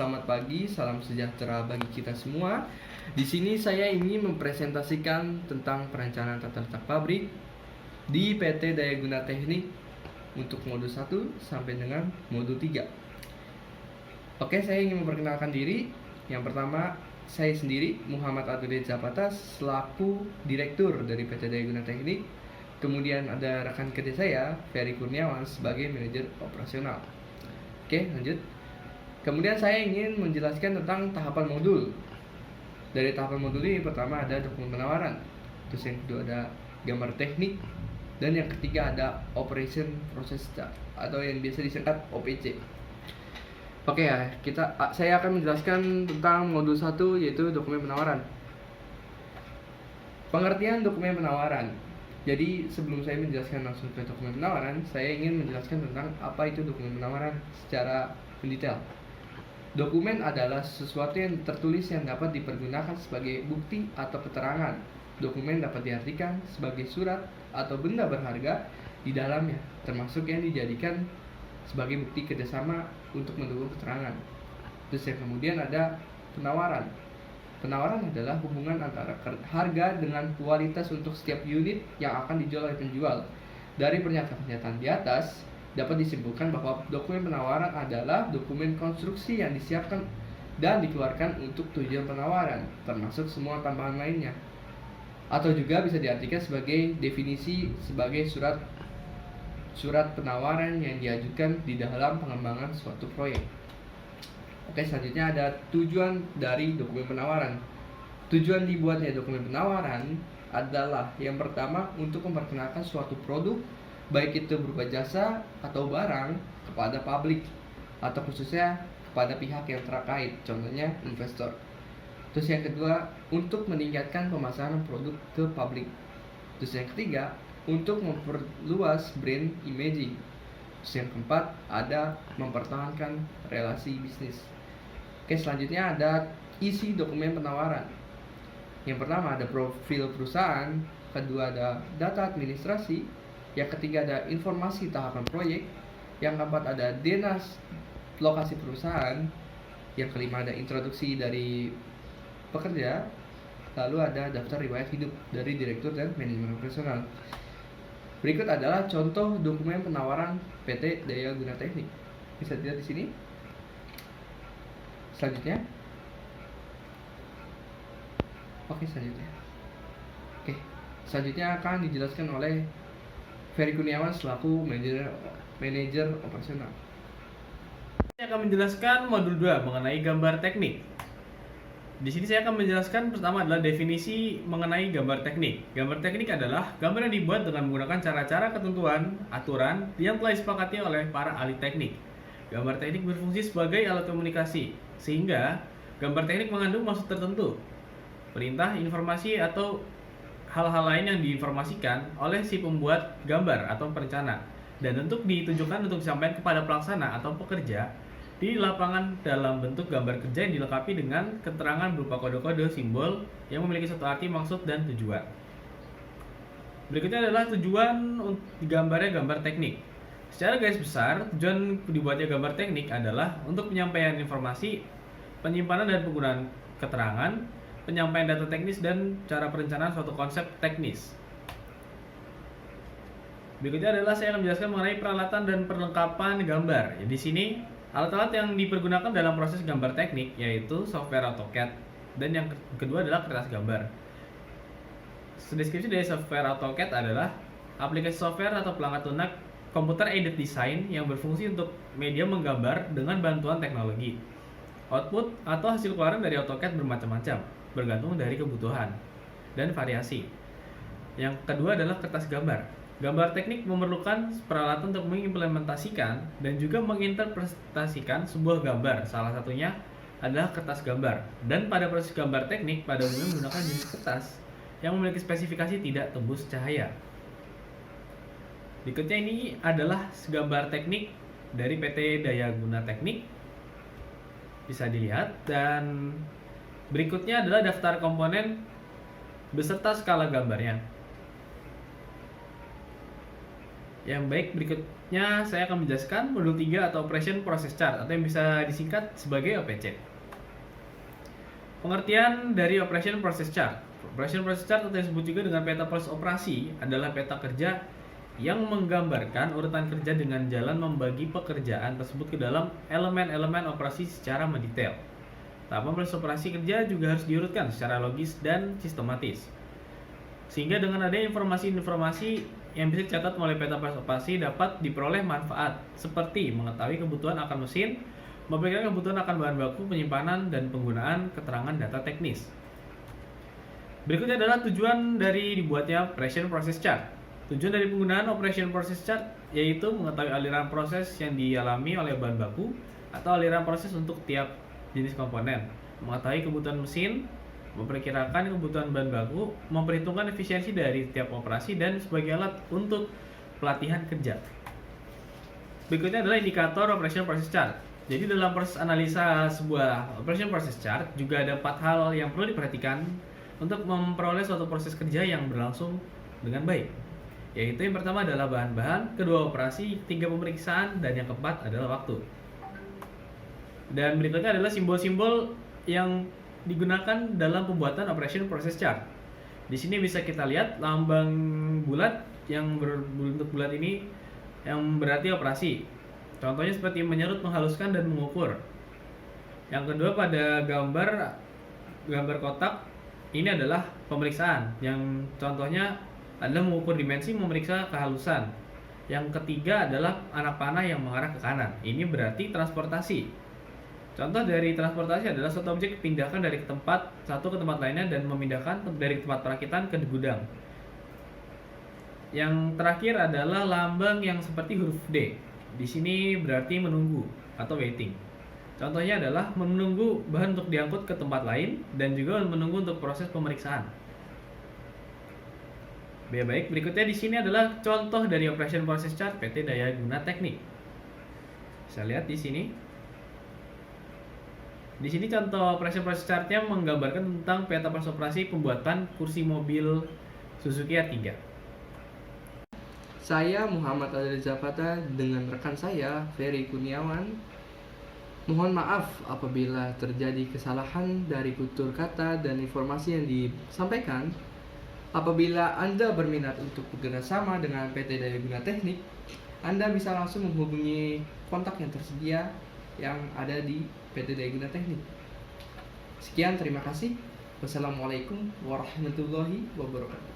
selamat pagi, salam sejahtera bagi kita semua. Di sini saya ingin mempresentasikan tentang perencanaan tata letak pabrik di PT Daya Guna Teknik untuk modul 1 sampai dengan modul 3. Oke, saya ingin memperkenalkan diri. Yang pertama, saya sendiri Muhammad Adudin Zapata selaku Direktur dari PT Daya Guna Teknik. Kemudian ada rekan kerja saya, Ferry Kurniawan sebagai Manajer Operasional. Oke, lanjut. Kemudian saya ingin menjelaskan tentang tahapan modul. Dari tahapan modul ini pertama ada dokumen penawaran, terus yang kedua ada gambar teknik, dan yang ketiga ada operation process chart atau yang biasa disingkat OPC. Oke ya, saya akan menjelaskan tentang modul 1 yaitu dokumen penawaran. Pengertian dokumen penawaran. Jadi sebelum saya menjelaskan langsung ke dokumen penawaran, saya ingin menjelaskan tentang apa itu dokumen penawaran secara mendetail. Dokumen adalah sesuatu yang tertulis yang dapat dipergunakan sebagai bukti atau keterangan. Dokumen dapat diartikan sebagai surat atau benda berharga di dalamnya, termasuk yang dijadikan sebagai bukti kerjasama untuk mendukung keterangan. Terus yang kemudian ada penawaran. Penawaran adalah hubungan antara harga dengan kualitas untuk setiap unit yang akan dijual oleh penjual. Dari pernyataan-pernyataan di atas, dapat disimpulkan bahwa dokumen penawaran adalah dokumen konstruksi yang disiapkan dan dikeluarkan untuk tujuan penawaran, termasuk semua tambahan lainnya. Atau juga bisa diartikan sebagai definisi sebagai surat penawaran yang diajukan di dalam pengembangan suatu proyek. Oke, selanjutnya ada tujuan dari dokumen penawaran. Tujuan dibuatnya dokumen penawaran adalah yang pertama untuk memperkenalkan suatu produk, baik itu berupa jasa atau barang, kepada publik atau khususnya kepada pihak yang terkait, contohnya investor. Terus yang kedua, untuk meningkatkan pemasaran produk ke publik. Terus yang ketiga, untuk memperluas brand imaging. Terus yang keempat, ada mempertahankan relasi bisnis. Oke, selanjutnya ada isi dokumen penawaran. Yang pertama ada profil perusahaan, kedua ada data administrasi, yang ketiga ada informasi tahapan proyek, yang keempat ada dinas lokasi perusahaan, yang kelima ada introduksi dari pekerja, lalu ada daftar riwayat hidup dari direktur dan manajemen operasional. Berikut adalah contoh dokumen penawaran PT Daya Guna Teknik. Bisa dilihat di sini. Selanjutnya. Selanjutnya akan dijelaskan oleh Ferry Kurniawan selaku manajer operasional. Saya akan menjelaskan modul 2 mengenai gambar teknik. Di sini saya akan menjelaskan pertama adalah definisi mengenai gambar teknik. Gambar teknik adalah gambar yang dibuat dengan menggunakan cara-cara ketentuan, aturan yang telah disepakati oleh para ahli teknik. Gambar teknik berfungsi sebagai alat komunikasi, sehingga gambar teknik mengandung maksud tertentu, perintah, informasi, atau hal-hal lain yang diinformasikan oleh si pembuat gambar atau perencana, dan untuk ditujukan untuk disampaikan kepada pelaksana atau pekerja di lapangan dalam bentuk gambar kerja yang dilengkapi dengan keterangan berupa kode-kode simbol yang memiliki suatu arti, maksud, dan tujuan. Berikutnya adalah tujuan gambarnya gambar teknik. Secara garis besar, tujuan dibuatnya gambar teknik adalah untuk penyampaian informasi, penyimpanan dan penggunaan keterangan, penyampaian data teknis, dan cara perencanaan suatu konsep teknis. Berikutnya adalah saya akan menjelaskan mengenai peralatan dan perlengkapan gambar. Ya, di sini alat-alat yang dipergunakan dalam proses gambar teknik yaitu software AutoCAD, dan yang kedua adalah kertas gambar. Deskripsi dari software AutoCAD adalah aplikasi software atau perangkat lunak computer aided design yang berfungsi untuk media menggambar dengan bantuan teknologi. Output atau hasil keluaran dari AutoCAD bermacam-macam, bergantung dari kebutuhan dan variasi. Yang kedua adalah kertas gambar. Gambar teknik memerlukan peralatan untuk mengimplementasikan dan juga menginterpretasikan sebuah gambar. Salah satunya adalah kertas gambar. Dan pada proses gambar teknik pada umumnya menggunakan jenis kertas yang memiliki spesifikasi tidak tembus cahaya. Berikutnya ini adalah gambar teknik dari PT Daya Guna Teknik. Bisa dilihat, dan berikutnya adalah daftar komponen beserta skala gambarnya. Yang baik, berikutnya saya akan menjelaskan modul 3 atau Operation Process Chart atau yang bisa disingkat sebagai OPC. Pengertian dari Operation Process Chart. Operation Process Chart atau yang disebut juga dengan peta proses operasi adalah peta kerja yang menggambarkan urutan kerja dengan jalan membagi pekerjaan tersebut ke dalam elemen-elemen operasi secara mendetail. Tahapan proses operasi kerja juga harus diurutkan secara logis dan sistematis. Sehingga dengan adanya informasi-informasi yang bisa dicatat melalui peta proses operasi dapat diperoleh manfaat seperti mengetahui kebutuhan akan mesin, memperkirakan kebutuhan akan bahan baku, penyimpanan, dan penggunaan keterangan data teknis. Berikutnya adalah tujuan dari dibuatnya Operation Process Chart. Tujuan dari penggunaan Operation Process Chart yaitu mengetahui aliran proses yang dialami oleh bahan baku atau aliran proses untuk tiap jenis komponen, mengetahui kebutuhan mesin, memperkirakan kebutuhan bahan baku, memperhitungkan efisiensi dari tiap operasi, dan sebagai alat untuk pelatihan kerja. Berikutnya adalah indikator Operation Process Chart. Jadi dalam proses analisa sebuah Operation Process Chart juga ada 4 hal yang perlu diperhatikan untuk memperoleh suatu proses kerja yang berlangsung dengan baik. Yaitu yang pertama adalah bahan-bahan, kedua operasi, ketiga pemeriksaan, dan yang keempat adalah waktu. Dan berikutnya adalah simbol-simbol yang digunakan dalam pembuatan Operation Process Chart. Di sini bisa kita lihat lambang bulat yang berbentuk bulat ini yang berarti operasi. Contohnya seperti menyerut, menghaluskan, dan mengukur. Yang kedua pada gambar kotak ini adalah pemeriksaan. Yang contohnya adalah mengukur dimensi, memeriksa kehalusan. Yang ketiga adalah anak panah yang mengarah ke kanan. Ini berarti transportasi. Contoh dari transportasi adalah suatu objek dipindahkan dari tempat satu ke tempat lainnya dan memindahkan dari tempat perakitan ke gudang. Yang terakhir adalah lambang yang seperti huruf D. Di sini berarti menunggu atau waiting. Contohnya adalah menunggu bahan untuk diangkut ke tempat lain dan juga menunggu untuk proses pemeriksaan. Baik, berikutnya di sini adalah contoh dari Operation Process Chart PT Daya Guna Teknik. Bisa lihat di sini. Di sini contoh Operation Process Chart-nya menggambarkan tentang peta proses operasi pembuatan kursi mobil Suzuki R3. Saya Muhammad Adriza Fata dengan rekan saya Ferry Kurniawan. Mohon maaf apabila terjadi kesalahan dari tutur kata dan informasi yang disampaikan. Apabila Anda berminat untuk bekerja sama dengan PT Daya Guna Teknik, Anda bisa langsung menghubungi kontak yang tersedia yang ada di PT Daya Guna Teknik. Sekian, terima kasih. Wassalamualaikum warahmatullahi wabarakatuh.